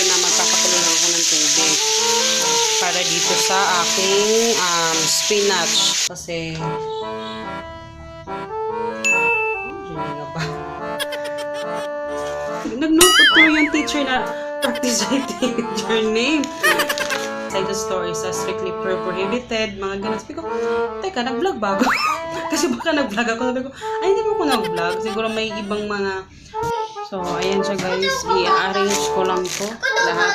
na magpapakulo lang ako ng tubig para dito sa aking spinach. Kasi nga ba? Nag-note to yung teacher na practice writing your name. Side the story sa strictly prohibited, mga ganun. Sabi ko, teka, nag-vlog ba ako? Kasi baka nag-vlog ako. Sabi ko, ay, hindi mo ko nag-vlog. Siguro may ibang mga... So, ayan siya guys. I-arrange ko lang to lahat.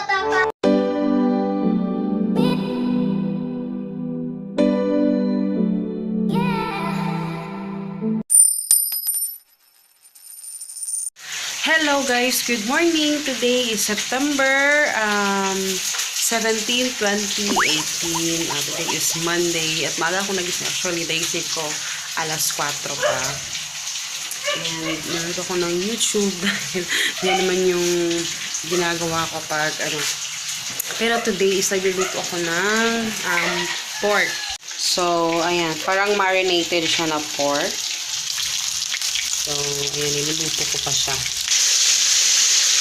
Hello guys, good morning. Today is September 17, 2018. Today is Monday. At maaga ako nagising. Actually, naisip ko alas 4 pa. And nanonood ako ng YouTube dahil yan naman yung ginagawa ko pag ano. Pero today is nagluluto ako ng pork. So, ayan. Parang marinated siya na pork. So, ayan. Niluluto ko pa siya.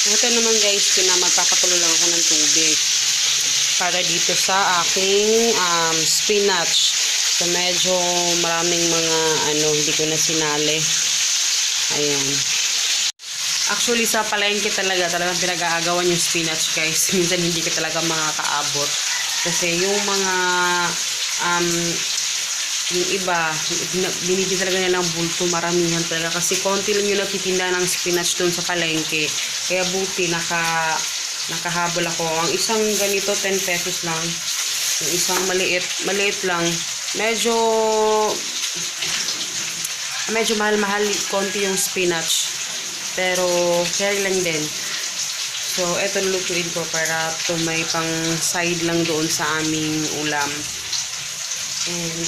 Ito naman guys, magpapakulo lang ako ng tubig para dito sa aking spinach. So medyo maraming mga hindi ko na sinali. Ayan. Actually sa palengke talagang pinag-aagawan yung spinach guys. Minsan hindi ka talaga makakaabot. Kasi yung mga yung iba, binibili talaga nila ng bulto, maramihan talaga. Kasi konti lang yung nagtitinda ng spinach doon sa palengke. Kaya buti, nakahabol ako. Ang isang ganito, 10 pesos lang. Yung isang maliit lang. Medyo mahal-mahal, konti yung spinach. Pero, carry lang din. So, eto lutuin ko para may pang side lang doon sa aming ulam. And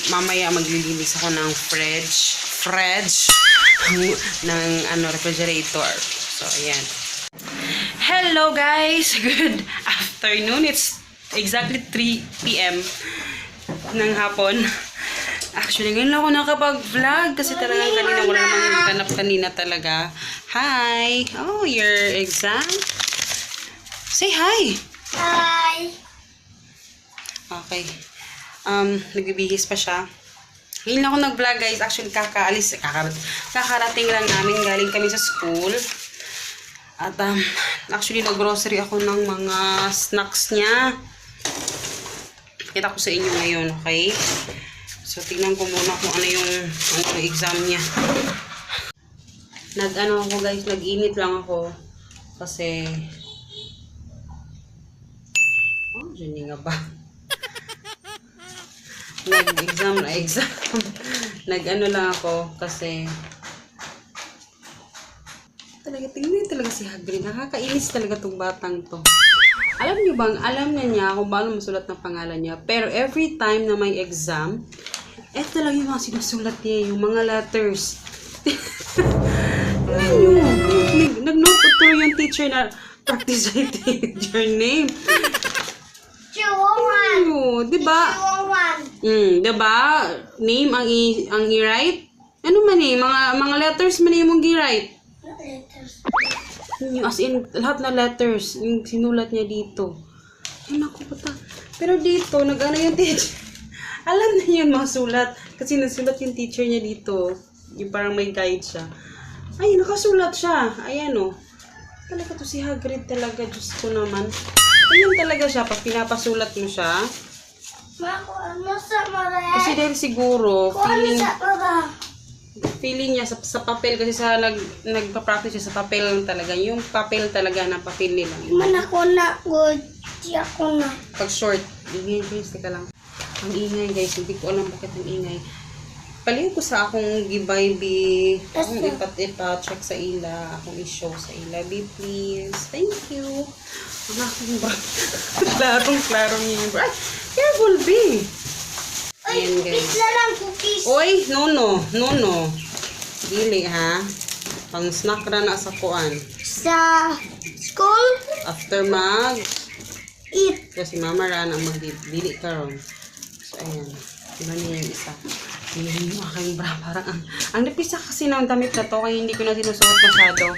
mamaya maglilinis ako ng fridge ng refrigerator. So ayan. Hello guys, good afternoon. It's exactly 3 PM ng hapon. Actually ngayon lang ako nakapag-vlog kasi talagang kanina wala namang ganap kanina talaga. Hi. Oh, your exam? Say hi. Hi. Okay. Nagbibihis pa siya. Ngayon lang ako nag-vlog guys. Actually, kakarating lang namin. Galing kami sa school. At, actually, nag-grocery ako ng mga snacks niya. Kita ko sa inyo ngayon, okay? So, tingnan ko muna kung ano yung exam niya. Ako guys, nag-init lang ako. Kasi, dyan nga ba? Nag-exam. Nag-ano lang ako kasi tingnan talaga si Hagrid. Nakakainis talaga tong batang to. Alam niyo bang, alam niya kung paano masulat ng pangalan niya. Pero every time na may exam, eto lang yung mga sinusulat niya, yung mga letters. Tingnan niyo. Nag-note to yung teacher na practice writing your name. Diba? Diba? Name ang i-write? Ano man mga letters man yung i-write? As in, lahat na letters. Yung sinulat niya dito. Ay, naku, bata. Pero dito, nag-ano yung teacher. Alam na yun mga sulat. Kasi nasulat yung teacher niya dito. Yung parang may guide siya. Ay, nakasulat siya. Ayan o. Talaga to si Hagrid talaga. Diyos ko naman. Ayan talaga siya. Pag pinapasulat mo siya. Kasi dahil siguro, feeling niya sa papel. Kasi nagpa-practice siya sa papel lang talaga. Yung papel talaga na papel nila. Pag short. Ingay guys, teka lang. Ang ingay guys. Hindi ko alam bakit ang ingay. Palihog ko sa akong gibay, bi. Akong ipa-check sa ila. Akong i-show sa ila. Bi, please. Thank you. Ang aking bra. Klarong niya yung bra. Ay, careful, bi. Ayan, guys. Oy, no. Dili, ha? Pang snack ra na sa kuan. Sa school? After eat. Kasi mama ra na mag-dili karon. So, ayan. Tingnan niyo yung isa. Yung aking bra, parang ang napisa kasi ng damit na to, kaya hindi ko na sinusuot masyado.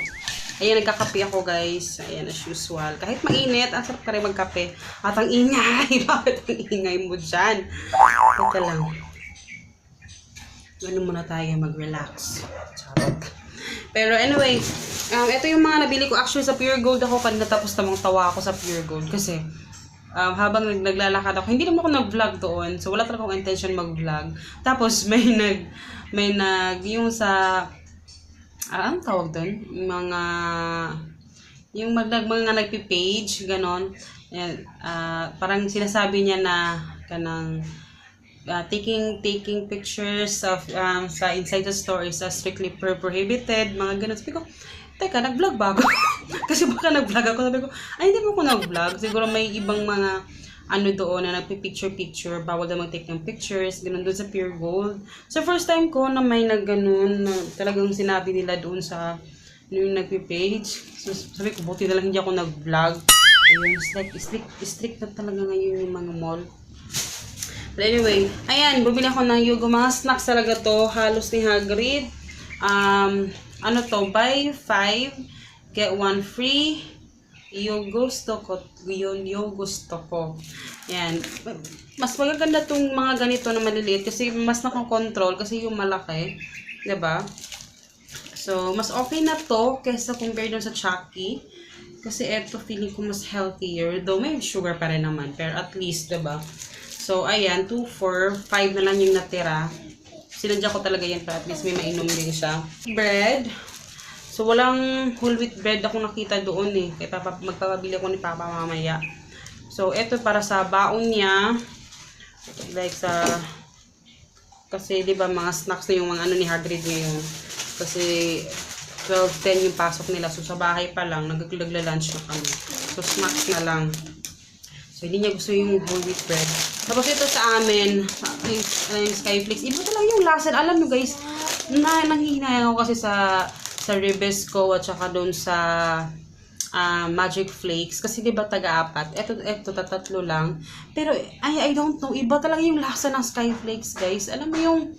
Ayan, nagkakape ako guys. Ayan, as usual. Kahit mainit, ang sarap ka rin magkape. At ang ingay. Bakit ang ingay mo dyan? Teka lang. Ganun muna tayo mag-relax. Charot. Pero anyway, ito yung mga nabili ko. Actually, sa Pure Gold ako kanina tapos tamang tawa ako sa Pure Gold. Kasi, habang naglalakad ako, hindi naman ako nag-vlog doon. So, wala talaga akong intention mag-vlog. Tapos, yung sa, anong tawag doon? Mga nagpi-page, ganon. Ayan, parang sinasabi niya na, kanang, taking pictures of sa inside the store is strictly prohibited, mga ganun. Sabi ko, teka, nag-vlog ba ako? Kasi baka nag-vlog ako. Sabi ko, ay, hindi mo ako nag-vlog. Siguro may ibang mga doon na nagpi-picture, bawal na mag-take ng pictures, ganun doon sa Pure Gold. So, first time ko na may nag-ganun, na talagang sinabi nila doon sa yung nagpi-page. So, sabi ko, buti na lang hindi ako nag-vlog. Ayun, strict na talaga ngayon yung mga mall. But anyway, ayan, bumili ako ng Yugo. Mga snacks talaga to, halos ni Hagrid. Ano to, buy 5, get 1 free. Yung gusto ko. Ayan. Mas magaganda tong mga ganito na maliliit kasi mas nakakontrol kasi yung malaki. Diba? So, mas okay na to kaysa compare dun sa Chucky. Kasi eto, feeling ko mas healthier. Though may sugar pa rin naman. Pero at least, diba? So, ayan, 2, 4, 5 na lang yung natira. Sinadya ko talaga yan para at least may mainom din siya. Bread. So, walang whole wheat bread ako nakita doon eh. Kaya magpapabili ako ni Papa mamaya. So, ito para sa baon niya. Like sa... Kasi, di ba, mga snacks na yung mga ni Hagrid ngayon. Kasi, 12:10 yung pasok nila. So, sa bahay pa lang, nagla-lunch na kami. So, snacks na lang. So, hindi niya gusto yung whole wheat bread. Tapos ito sa amin, yung Skyflakes. Iba talaga yung lasa. Alam nyo guys, nanghihinayang ako kasi sa Ribesco at saka doon sa Magic Flakes. Kasi diba taga-apat. Ito tatlo lang. Pero I don't know. Iba talaga yung lasa ng Skyflakes guys. Alam mo yung,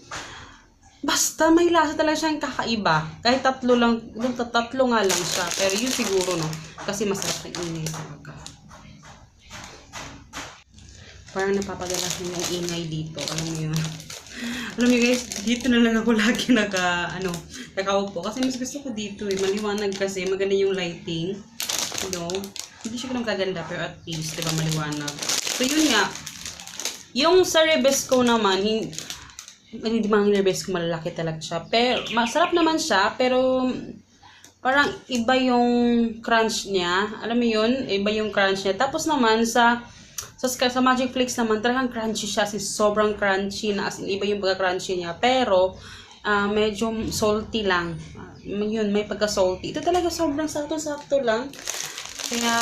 basta may lasa talaga siyang kakaiba. Kahit tatlo nga lang siya. Pero yun siguro no. Kasi masarap na ingay talaga. Parang napapadalas na yung ingay dito. Alam mo yun. Alam mo guys, dito na lang ako lagi nakaupo. Kasi mas gusto ko dito eh. Maliwanag kasi. Maganda yung lighting. Hindi siya ganun kaganda. Pero at least, diba, maliwanag. So yun nga. Yung sa Ribesco naman, hindi mga Ribesco malalaki talaga siya. Pero, masarap naman siya. Pero, parang iba yung crunch niya. Alam mo yun? Iba yung crunch niya. Tapos naman, sa Magic Flakes naman, talagang crunchy siya. Sobrang crunchy na. As in, iba yung pagka-crunchy niya. Pero, medyo salty lang. Yun, may pagka-salty. Ito talaga sobrang sakto-sakto lang. Kaya,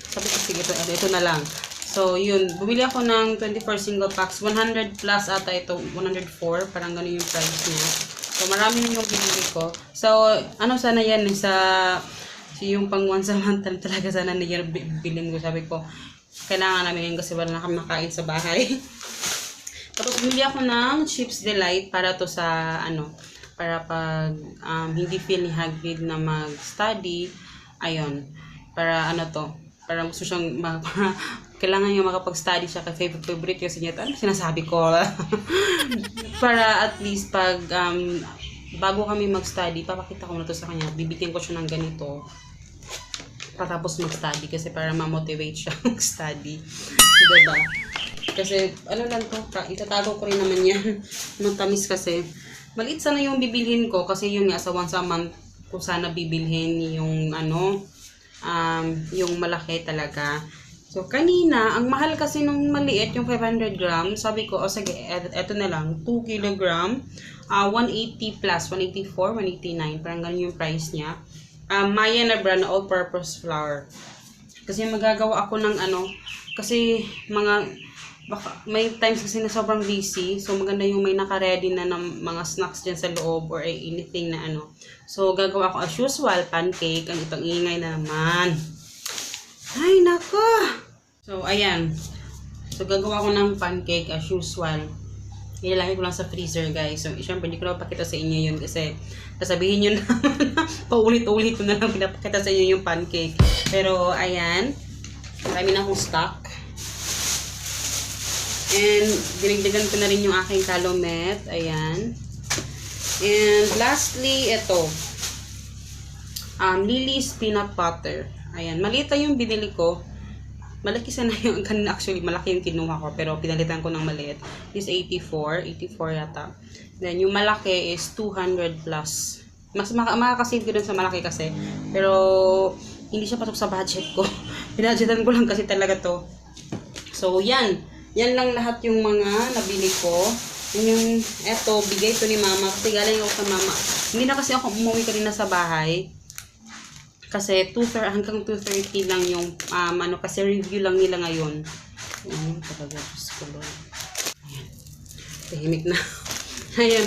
sabi ko, sige, ito na lang. So, yun. Bumili ako ng 24 single packs. 100 plus ata ito. 104. Parang ganun yung price niya. So, marami na yung binili ko. So, sana yan? Yung pang once a month talaga sana na yan bilhin ko. Sabi ko, kailangan namin yun kasi wala na kami makain sa bahay. Tapos bumili ako ng Chips Delight para to sa para pag hindi feel ni Hagrid na mag-study, ayun, para para gusto siyang kailangan niya makapag-study siya kasi favorite kasi niya. Ano sinasabi ko? Para at least pag bago kami mag-study, papakita ko na to sa kanya. Bibigyan ko siya ng ganito patapos mag-study kasi para ma-motivate siya mag-study. Diba? Kasi, lang to, itatago ko rin naman yan. Matamis kasi. Maliit sana yung bibilhin ko kasi yun nga, sa once a month ko sana bibilhin yung yung malaki talaga. So, kanina, ang mahal kasi nung maliit, yung 500 grams, sabi ko, sige, eto na lang, 2 kilogram, 180 plus, 184, 189, parang ganun yung price niya. Maya na brand, all-purpose flour. Kasi magagawa ako ng kasi may times kasi na sobrang busy, so maganda yung may naka-ready na ng mga snacks dyan sa loob or anything na So, gagawa ko as usual, pancake, ang itong ingay na naman. Ay, nako! So, ayan. So, gagawa ko ng pancake as usual. Ilalagay ko lang sa freezer, guys. So, syempre, hindi ko na papakita sa inyo yun kasi sasabihin nyo na paulit-ulit ko na lang pinapakita sa inyo yung pancake. Pero, ayan. Marami na akong stock. And, dinagdagan ko na rin yung aking calumet. Ayan. And, lastly, ito. Lily's peanut butter. Ayan. Maliit lang yung binili ko. Malaki sana yung, kanina actually, malaki yung kinuha ko, pero pinalitan ko ng maliit. This is 84 yata. Then, yung malaki is 200 plus. Mas makakasave ko dun sa malaki kasi. Pero, hindi siya pasok sa budget ko. Pinadgetan ko lang kasi talaga to. So, yan. Yan lang lahat yung mga nabili ko. Yan yung, eto, bigay to ni mama. Kasi galing ako sa mama. Hindi na kasi ako umuwi kanina sa bahay. Kasi hanggang 2:30 lang yung kasi review lang nila ngayon. Ayan, talaga Diyos ko Lord. Ayan. Tahimik na. Ayan.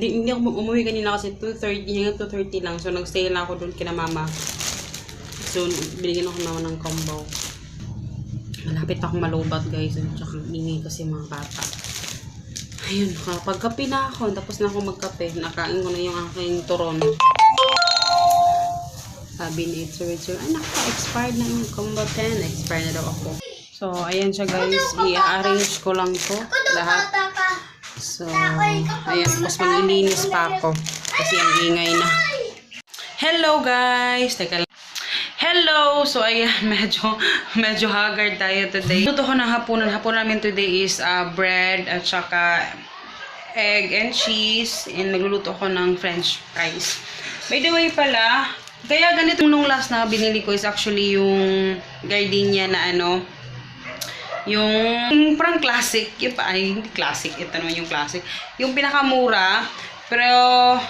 Hindi ako umuwi kanina kasi 2:30 hanggang 2:30 lang. So nagstay lang ako doon kina mama. So binigyan ako naman ng combo. Malapit akong malubat, guys. Tsaka ingay kasi mga bata. Ayun, kapagkape na ako. Tapos na ako magkape. Nakain ko na yung aking turon. Sabi ni Richard, ay naka-expired na yung combo 10. Expired na daw ako. So, ayan siya, guys. I-arrange ko lang to lahat. So, ayan. Tapos maglilinis pa ako. Kasi ang ingay na. Hello, guys! Teka lang. Hello! So, ayan. Medyo haggard tayo today. Luto ko ng hapunan. Hapunan namin today is bread at saka egg and cheese. And magluluto ko ng french fries. By the way pala, kaya ganito nung last na binili ko is actually yung gardenia na yung parang classic, yung hindi classic, ito naman yung classic, yung pinakamura, pero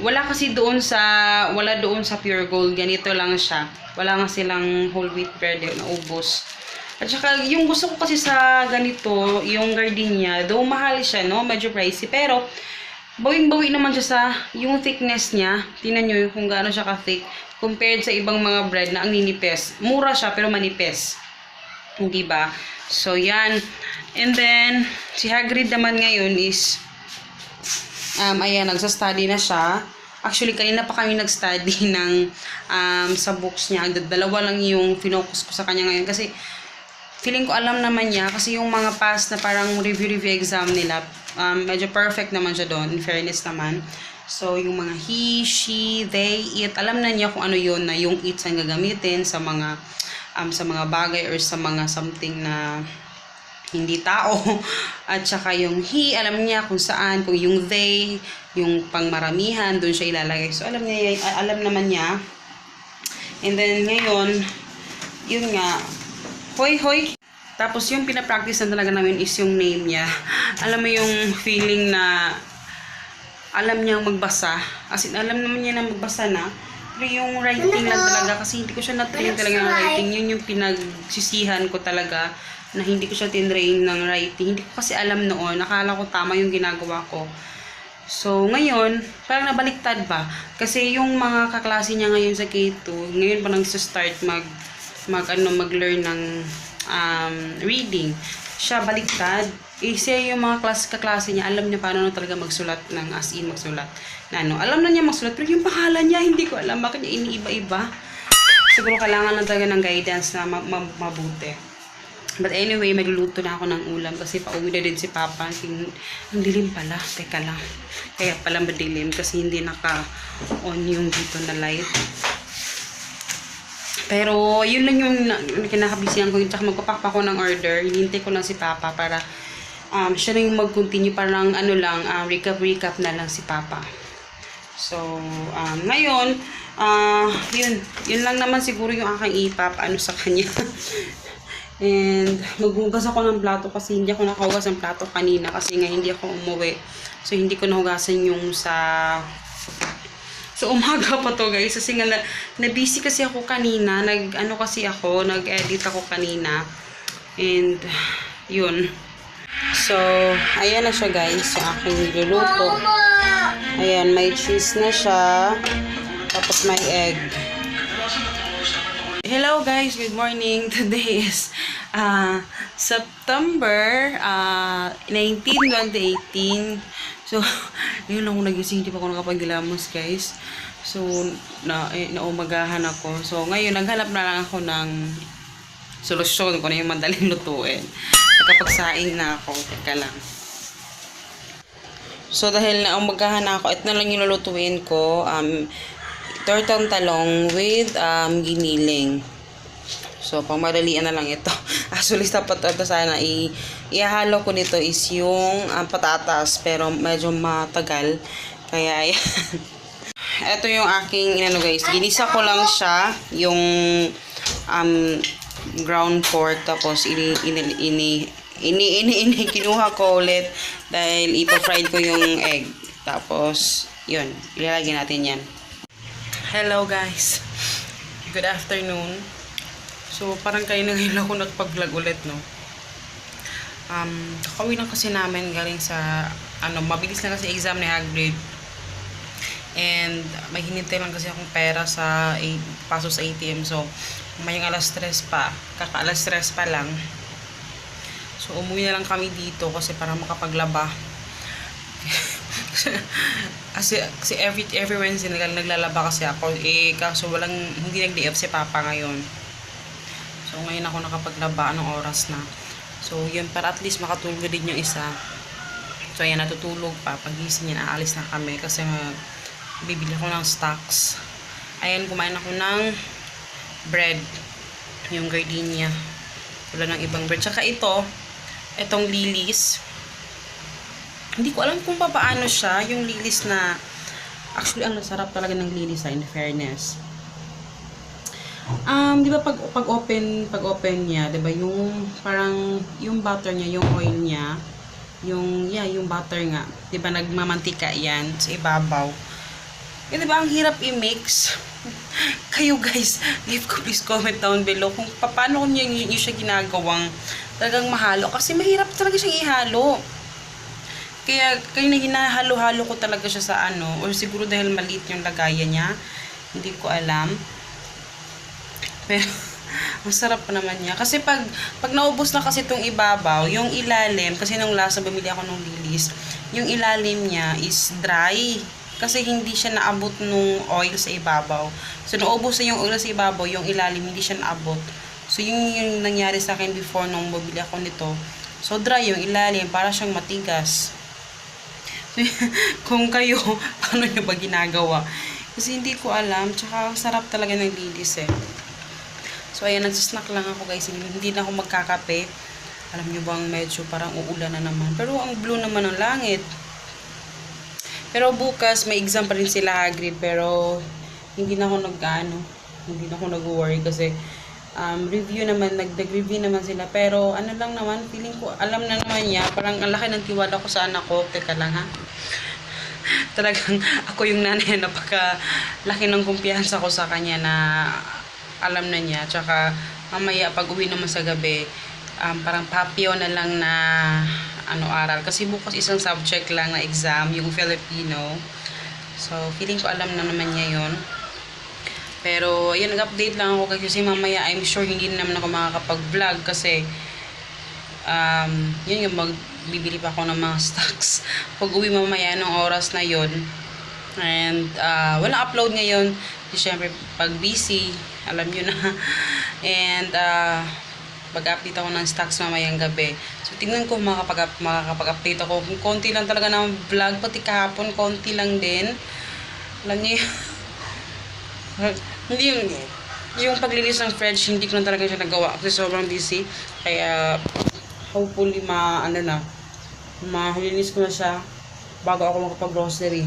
wala doon sa Pure Gold, ganito lang siya, wala nga silang whole wheat bread, naubos. At saka yung gusto ko kasi sa ganito, yung gardenia, though mahal siya, no, medyo pricey, pero bawing-bawi naman siya sa yung thickness niya. Tingnan nyo kung gaano siya ka-thick compared sa ibang mga bread na ang ninipes. Mura siya pero manipes. Hindi ba? So, yan. And then, si Hagrid naman ngayon is ayan, nagsa-study na siya. Actually, kanina pa kami nag-study ng sa books niya. Dalawa lang yung finokus ko sa kanya ngayon kasi feeling ko alam naman niya kasi yung mga past na parang review exam nila, medyo perfect naman siya doon, in fairness naman. So, yung mga he, she, they, it, alam na niya kung ano yun, na yung it ang gagamitin sa mga bagay or sa mga something na hindi tao. At saka yung he, alam niya kung saan, kung yung they, yung pangmaramihan, doon siya ilalagay. So, alam naman niya. And then, ngayon, yun nga, hoy. Tapos yung pinapractice na talaga namin is yung name niya. Alam mo yung feeling na alam niya magbasa. As in, alam naman niya na magbasa na. Pero yung writing lang talaga, kasi hindi ko siya na-train talaga ng writing. Yun yung pinagsisihan ko talaga na hindi ko siya tinrain ng writing. Hindi ko kasi alam noon. Nakala ko tama yung ginagawa ko. So, ngayon, parang nabaliktad ba? Kasi yung mga kaklase niya ngayon sa K2, ngayon pa nang start mag-learn ng reading. Siya baliktad. Siya yung mga kaklase niya, alam niya paano talaga magsulat ng as in magsulat. Alam na niya magsulat, pero yung pangalan niya, hindi ko alam. Bakit niya iniiba-iba? Siguro kailangan lang talaga ng guidance na mabuti. But anyway, magluluto na ako ng ulam kasi pauwi na din si Papa. Ang dilim pala. Teka lang. Kaya pala madilim kasi hindi naka-on yung dito na light. Pero, yun lang yung kinakabisihan ko. Tsaka magpapak pa ko ng order. Hinintay ko lang si Papa para siya na yung mag-continue. Parang recap na lang si Papa. So, ngayon, yun lang naman siguro yung aking ipap sa kanya. And, maghugas ako ng plato kasi hindi ako nakahugas ng plato kanina kasi nga hindi ako umuwi. So, hindi ko nahugasan yung So, umaga pa to guys. Kasi nga, na-busy kasi ako kanina. Nag-edit ako kanina. And, yun. So, ayan na siya guys. Yung aking niluluto. Ayan, may cheese na siya. Tapos may egg. Hello guys, good morning. Today is September 19, 2018. So, ngayon lang ako nagising. Hindi pa ako nakapagilamos, guys. So, naumagahan ako. So, ngayon, naghanap na lang ako ng solusyon kung ano yung madaling lutuin. Nakapagsaing na ako. Teka lang. So, dahil naumagahan na ako, ito na lang yung lulutuin ko. Tortang talong with giniling. So, pangmadalian na lang ito. Actually, dapat ito sana ihalo ko nito is yung patatas. Pero medyo matagal. Kaya, ayan. Ito yung aking, guys. Ginisa ko lang siya. Yung ground pork. Tapos, kinuha ko ulit. Dahil ipa-fried ko yung egg. Tapos, yun. Ilalagay natin yan. Hello, guys. Good afternoon. So, parang kayo na ngayon ako nagpag-vlog ulit, no? Kakauwi lang kasi namin galing sa, mabilis na kasi exam ni Hagrid. And, may hinintay lang kasi akong pera sa paso sa ATM. So, may alas 3 pa. Kaka-alas 3 pa lang. So, umuwi na lang kami dito kasi para makapaglaba. kasi every Wednesday naglalaba kasi ako. Kaso hindi nag-day off si Papa ngayon. So, ngayon ako nakapaglaba. Anong oras na? So, yun. Para at least makatulog din yung isa. So, ayan. Natutulog pa. Pagising niya, aalis na kami. Kasi bibili ako ng stocks. Ayan. Kumain ako ng bread. Yung gardenia. Wala ng ibang bread. Tsaka itong lilis. Hindi ko alam kung paano siya. Yung lilis na actually, ang nasarap talaga ng lilis in fairness. Di ba pag open niya, 'di ba, yung parang yung butter niya, yung oil niya, yung butter nga, 'di ba, nagmamantika 'yan sa ibabaw. Eh, 'di ba, ang hirap i-mix. Kayo, guys, leave ko please comment down below kung paano niyo siya ginagawang talagang mahalo, kasi mahirap talaga siyang ihalo. Kaya na hinahalo-halo ko talaga siya sa or siguro dahil maliit yung lagayan niya, hindi ko alam. Pero, masarap pa naman niya. Kasi pag naubos na kasi itong ibabaw, yung ilalim, kasi nung last na bumili ako ng lilis, yung ilalim niya is dry. Kasi hindi siya naabot nung oil sa ibabaw. So, naubos na yung oil sa ibabaw, yung ilalim, hindi siya naabot. So, yung nangyari sa akin before nung bumili ako nito. So, dry yung ilalim, para siyang matigas. Kung kayo, paano nyo ba ginagawa? Kasi hindi ko alam. Tsaka, sarap talaga ng lilis eh. So, ayan, nagsasnack lang ako, guys. Hindi na ako magkakape. Alam nyo bang medyo parang uulan na naman. Pero ang blue naman ng langit. Pero bukas, may exam pa rin sila, Hagrid. Pero, hindi na ako hindi na ako nag-worry kasi review naman, nag-review naman sila. Pero, lang naman, feeling ko, alam na naman niya. Parang ang laki ng tiwala ko sa anak ko. Teka lang, ha? Talagang, ako yung nanay, napaka-laki ng kumpiyansa ko sa kanya na alam na niya. Tsaka mamaya pag uwi naman sa gabi, parang papio na lang na aral. Kasi bukas isang subject lang na exam, yung Filipino. So, feeling ko alam na naman niya yon. Pero, yun, nag-update lang ako kasi mamaya, I'm sure hindi naman ako makakapag-vlog kasi yun yung magbibili pa ako ng mga stocks. Pag uwi mamaya ng oras na yon. And, walang upload ngayon. Siyempre, pag busy, alam nyo na. And, pag-update ako ng stocks mamayang gabi. So, tingnan ko makakapag-update ako. Kung konti lang talaga ng vlog, pati kahapon, konti lang din. Alam nyo hindi yung paglilis ng fridge, hindi ko na talaga siya nagawa kasi sobrang busy. Kaya, hopefully, mahalinis ko na siya bago ako makapag-grocery.